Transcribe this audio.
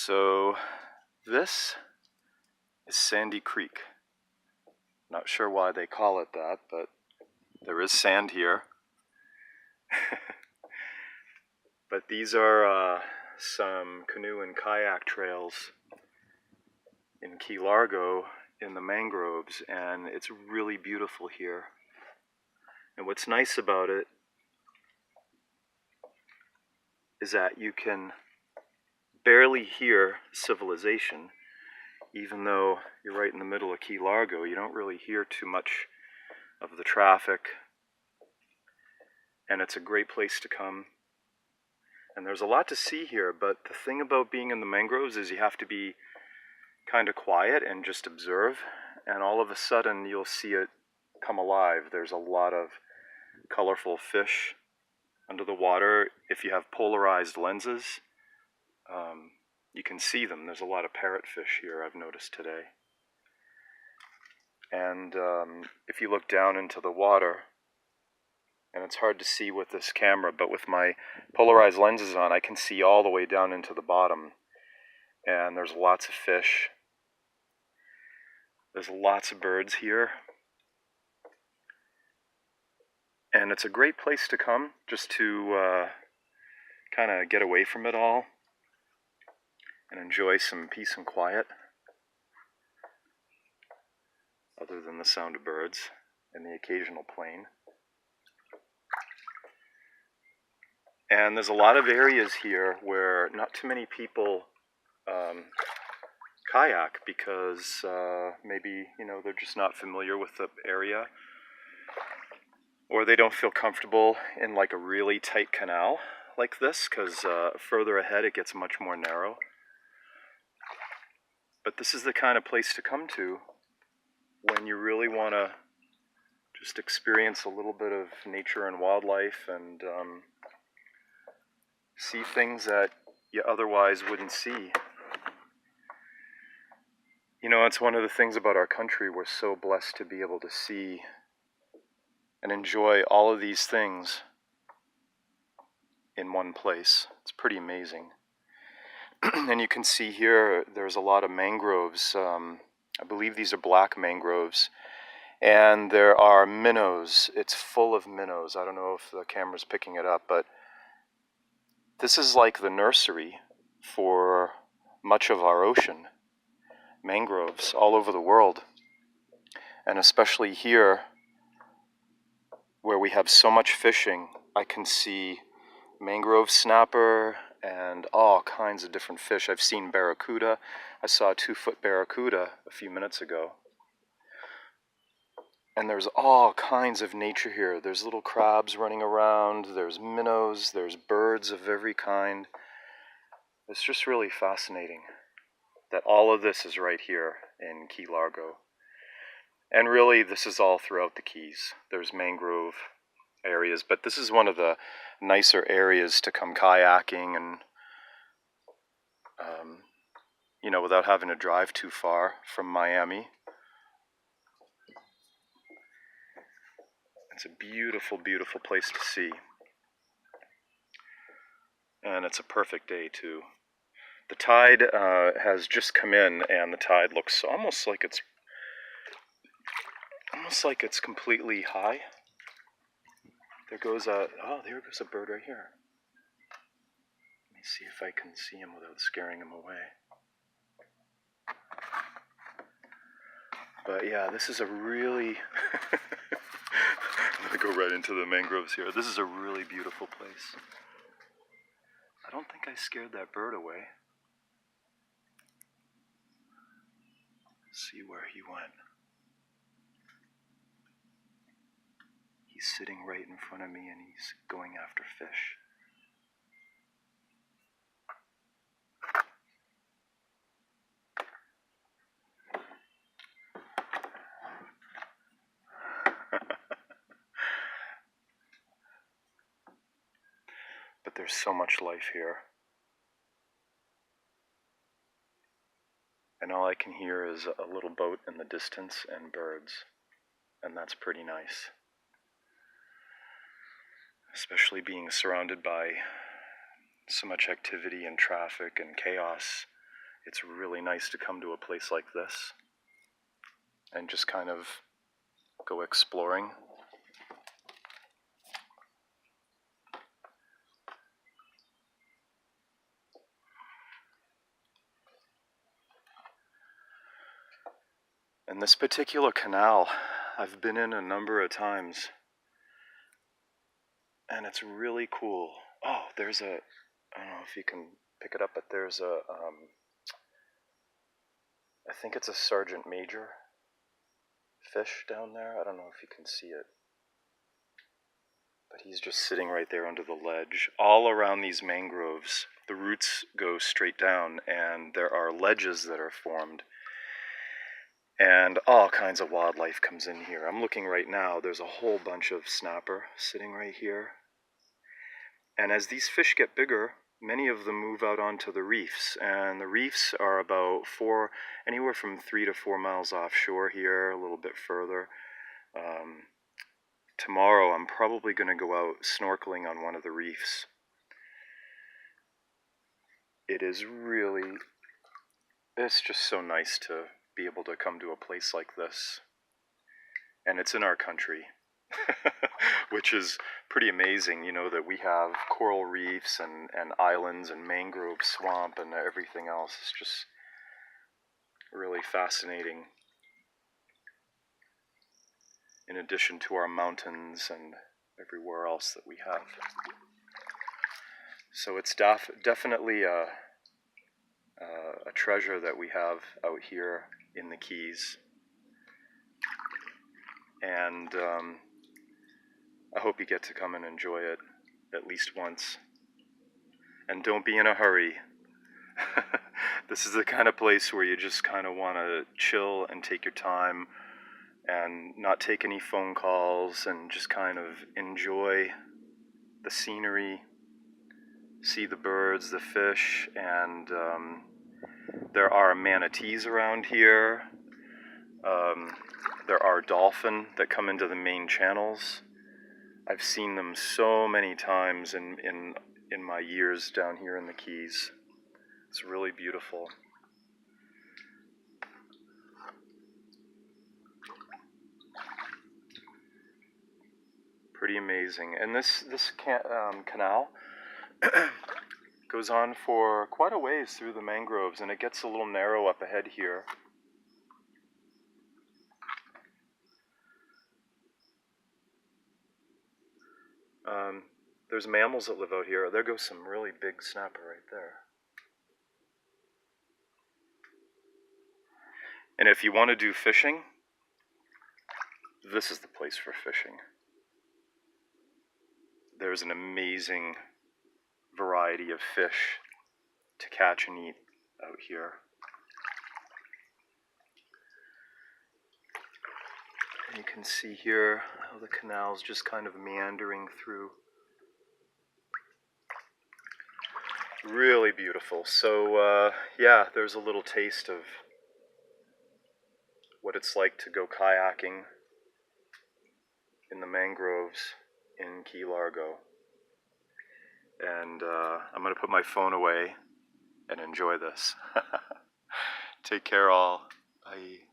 So this is Sandy Creek. Not sure why they call it that, but there is sand here. But these are some canoe and kayak trails in Key Largo in the mangroves, and it's really beautiful here. And what's nice about it is that you can barely hear civilization. Even though you're right in the middle of Key Largo, you don't really hear too much of the traffic. And it's a great place to come. And there's a lot to see here, but the thing about being in the mangroves is you have to be kind of quiet and just observe. And all of a sudden you'll see it come alive. There's a lot of colorful fish under the water. If you have polarized lenses, you can see them. There's a lot of parrotfish here, I've noticed today. And if you look down into the water, and it's hard to see with this camera, but with my polarized lenses on, I can see all the way down into the bottom. And there's lots of fish. There's lots of birds here. And it's a great place to come, just to kind of get away from it all and enjoy some peace and quiet, other than the sound of birds and the occasional plane. And there's a lot of areas here where not too many people kayak because maybe, they're just not familiar with the area, or they don't feel comfortable in like a really tight canal like this, because further ahead it gets much more narrow. But this is the kind of place to come to when you really want to just experience a little bit of nature and wildlife and see things that you otherwise wouldn't see. It's one of the things about our country. We're so blessed to be able to see and enjoy all of these things in one place. It's pretty amazing. And you can see here, there's a lot of mangroves. I believe these are black mangroves. And there are minnows. It's full of minnows. I don't know if the camera's picking it up, but this is like the nursery for much of our ocean. Mangroves all over the world. And especially here, where we have so much fishing, I can see mangrove snapper and all kinds of different fish. I've seen barracuda. I saw a 2-foot barracuda a few minutes ago. And there's all kinds of nature here. There's little crabs running around, there's minnows, there's birds of every kind. It's just really fascinating that all of this is right here in Key Largo. And really, this is all throughout the Keys. There's mangrove areas, but this is one of the nicer areas to come kayaking and, without having to drive too far from Miami. It's a beautiful, beautiful place to see. And it's a perfect day, too. The tide has just come in, and the tide looks almost like it's completely high. There goes a bird right here. Let me see if I can see him without scaring him away. But yeah, this is a really I'm gonna go right into the mangroves here. This is a really beautiful place. I don't think I scared that bird away. Let's see where he went. He's sitting right in front of me and he's going after fish. But there's so much life here. And all I can hear is a little boat in the distance and birds. And that's pretty nice. Especially being surrounded by so much activity and traffic and chaos. it's really nice to come to a place like this and just kind of go exploring. And this particular canal, I've been in a number of times, and it's really cool. Oh, there's a, I don't know if you can pick it up, but there's a, I think it's a sergeant major fish down there. I don't know if you can see it, but he's just sitting right there under the ledge. All around these mangroves, the roots go straight down, and there are ledges that are formed, and all kinds of wildlife comes in here. I'm looking right now, there's a whole bunch of snapper sitting right here. And as these fish get bigger, many of them move out onto the reefs, and the reefs are about anywhere from 3 to 4 miles offshore here, a little bit further. Tomorrow I'm probably going to go out snorkeling on one of the reefs. It's just so nice to be able to come to a place like this. And it's in our country, which is pretty amazing, you know, that we have coral reefs and islands and mangrove swamp and everything else. It's just really fascinating. In addition to our mountains and everywhere else that we have. So it's definitely a treasure that we have out here in the Keys. And I hope you get to come and enjoy it at least once. And don't be in a hurry. This is the kind of place where you just kind of want to chill and take your time and not take any phone calls and just kind of enjoy the scenery, see the birds, the fish, and there are manatees around here. There are dolphin that come into the main channels. I've seen them so many times in my years down here in the Keys. It's really beautiful. Pretty amazing. And this canal goes on for quite a ways through the mangroves, and it gets a little narrow up ahead here. There's mammals that live out here. There goes some really big snapper right there. And if you want to do fishing, this is the place for fishing. There's an amazing variety of fish to catch and eat out here. And you can see here how the canal's just kind of meandering through. Really beautiful. So yeah, there's a little taste of what it's like to go kayaking in the mangroves in Key Largo. And I'm going to put my phone away and enjoy this. Take care all. Bye.